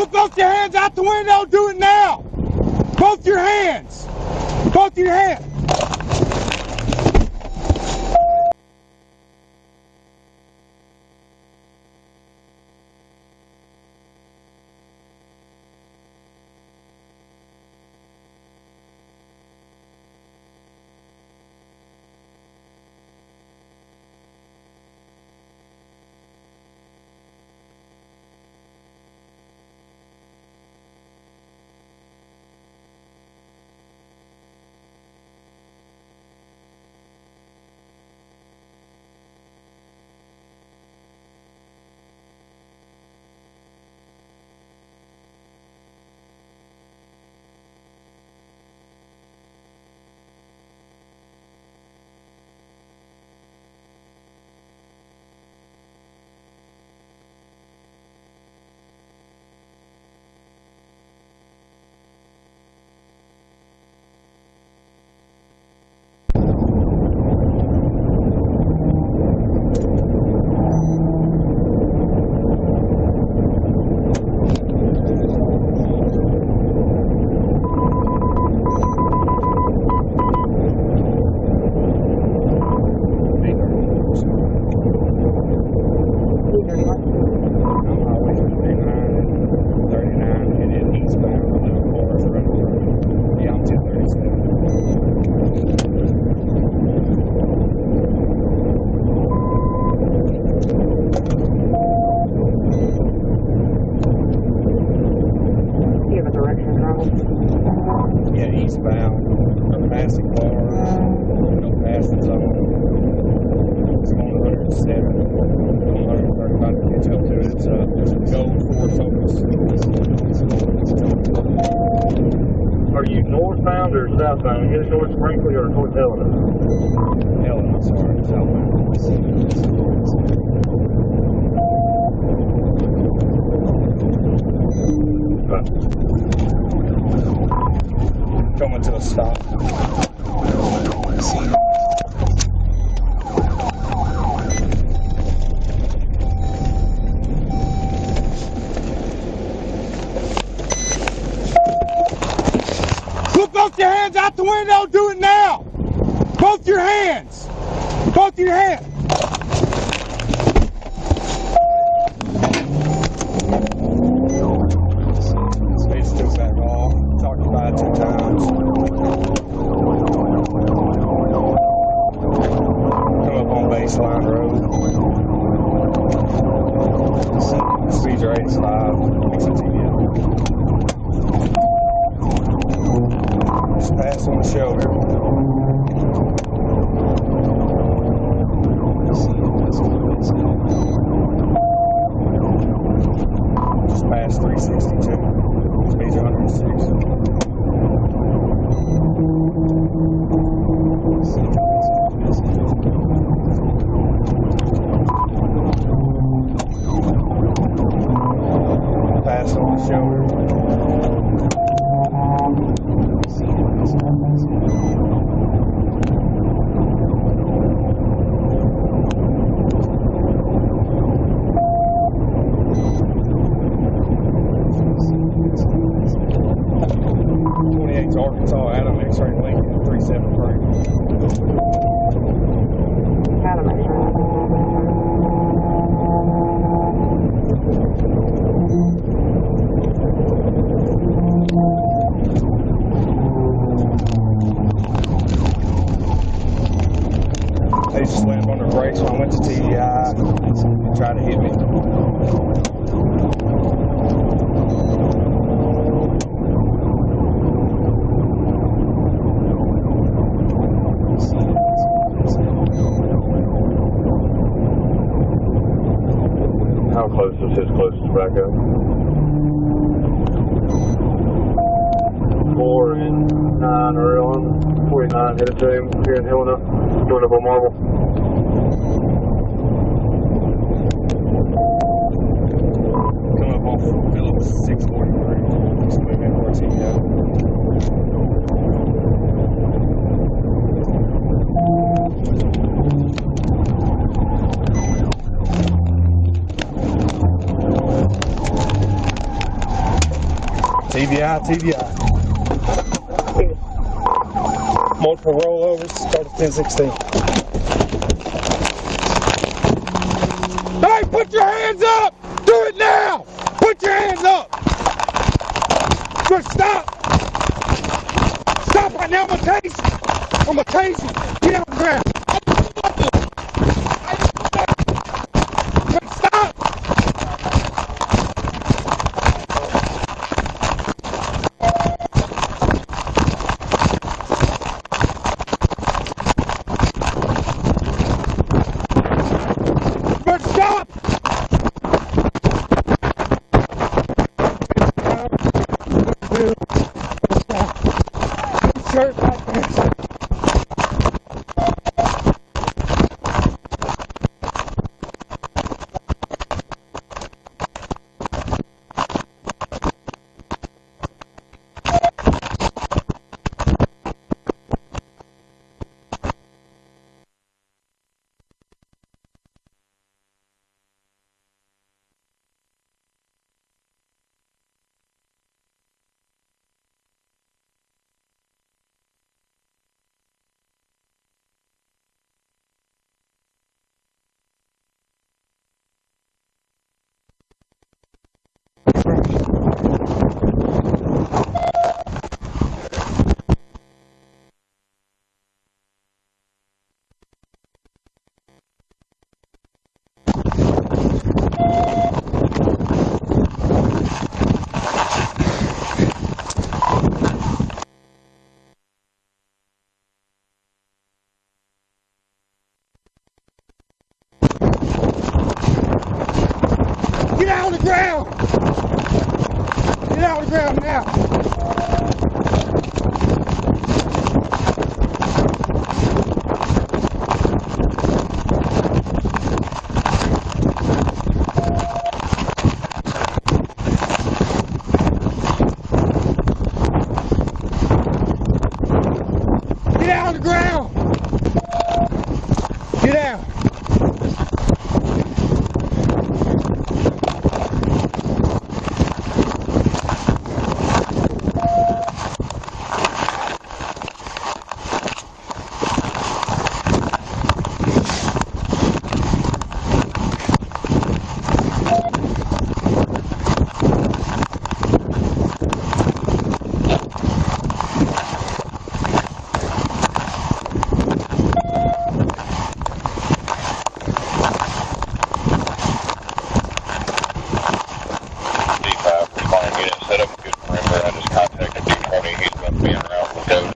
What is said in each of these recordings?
Put both your hands out the window. Do it now. Both your hands. Both your hands. Are you northbound or southbound? Are you towards Brinkley or towards Helena? Helena, sorry, southbound. Coming to a stop. Put both your hands out the window. Do it now. Both your hands. Both your hands. Speed still back off. Talked about it 2 times. Come up on Baseline Road. Speeds are 85. Makes it easy. Just pass on the shoulder. Just past 362. Speeds 106. Pass on the shoulder. Arkansas, Adam X-ray Lincoln, 373. Adam X-ray. They just slammed on their brakes when I went to TDI and tried to hit me. How close is his closest backup? 4 and 9 are on. 49 headed to him here in Helena, going up on Marble. Come up off Phillips 643. Just move in towards TDI. TBI, TBI. Multiple rollovers, start at 10-16. Hey, put your hands up! Do it now! Put your hands up! Good, stop! Stop right now, I'm gonna tase you! I'm gonna tase you! Get out the ground! Good, stop! Good, stop! Shirt like this. Get out of the ground! Get out of the ground now! Get out of the ground! Get out! Set up a good perimeter. I just contacted D20. He's going to be around with those.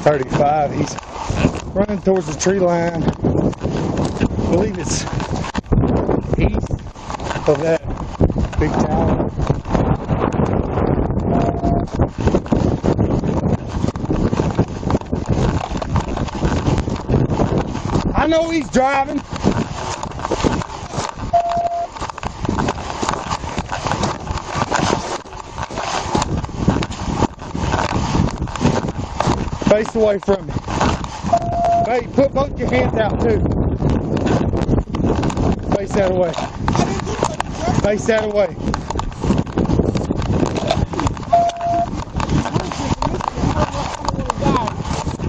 .35. He's running towards the tree line. I believe it's east of that big tower. I know he's driving. Face away from me. Hey, put both your hands out too. Face that away. Face that away.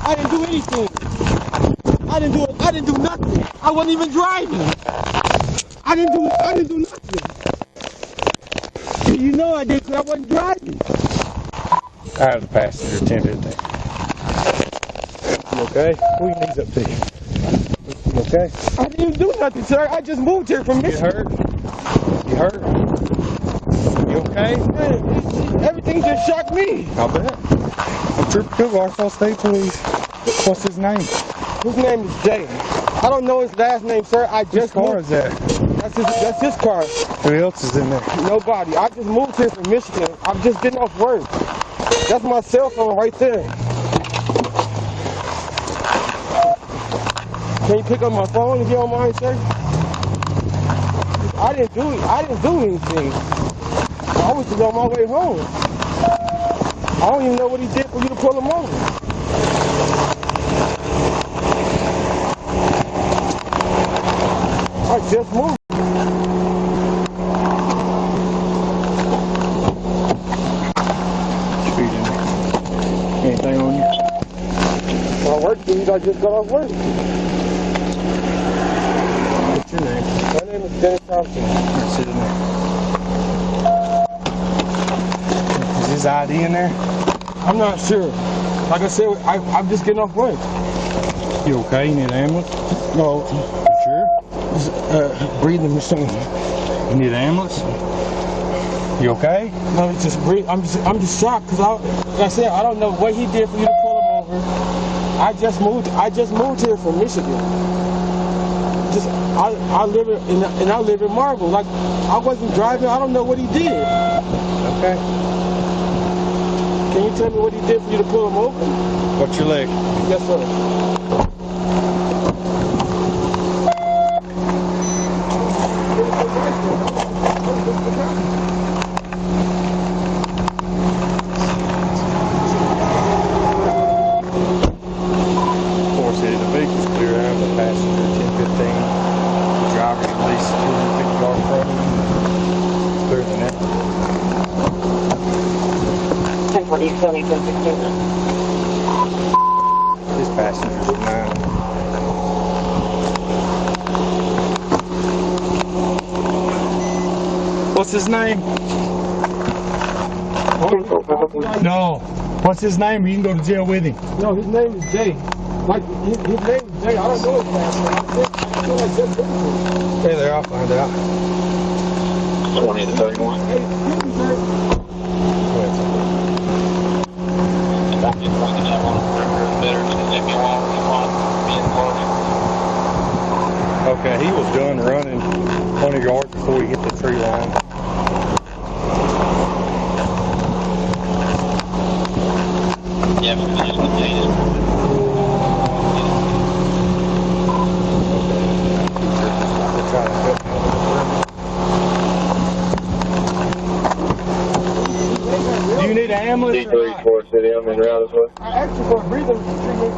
I didn't do anything. I didn't do nothing. I wasn't even driving. I didn't do nothing. You know I did because I wasn't driving. I have the passenger attendant there. You okay? Pull your knees up to you. You okay? I didn't do nothing, sir. I just moved here from You Michigan. hurt? You hurt? You okay? Man, everything just shocked me. I'll bet. I'm Trooper Cook, Arkansas State Police. What's his name? His name is Jay. I don't know his last name, sir. I Whose just car moved. is that? That's his car. Who else is in there? Nobody. I just moved here from Michigan. I'm just getting off work. That's my cell phone right there. Can you pick up my phone if you don't mind, sir? I didn't do anything. I was just on my way home. I don't even know what he did for you to pull him over. I just moved. Speeding. Anything on you? My work dude, I just got off work. What's your name? My name is Jshawn Johnson. Let's see the name. Is his ID in there? I'm not sure. Like I said, I'm just getting off work. You okay? You need an ambulance? No, You sure? it's breathing machine. You need an ambulance? You okay? No, it's just breathe. I'm just shocked because like I said, I don't know what he did for you to pull him over. I just moved here from Michigan. I live in Marble. Like I wasn't driving. I don't know what he did. Okay. Can you tell me what he did for you to pull him over? What's your leg? Yes, sir. The vehicle's clear out, the passenger 1015, the driver released 250 yards from him. It's clearer than that. 1040, 1016. His passenger's 9. What's his name? No. What's his name? You can go to jail with him. No, his name is Jay. Like his name is Jay. I don't know his last name. I feel like just Hey there, I'll find out. 20 to 31. Hey, excuse me, sir. Okay, he was done running 20 yards before he hit the tree line. Yeah, but just continue. Do you need an ambulance? D3 Ford City, I'm in route as well. I asked you for a breathing treatment.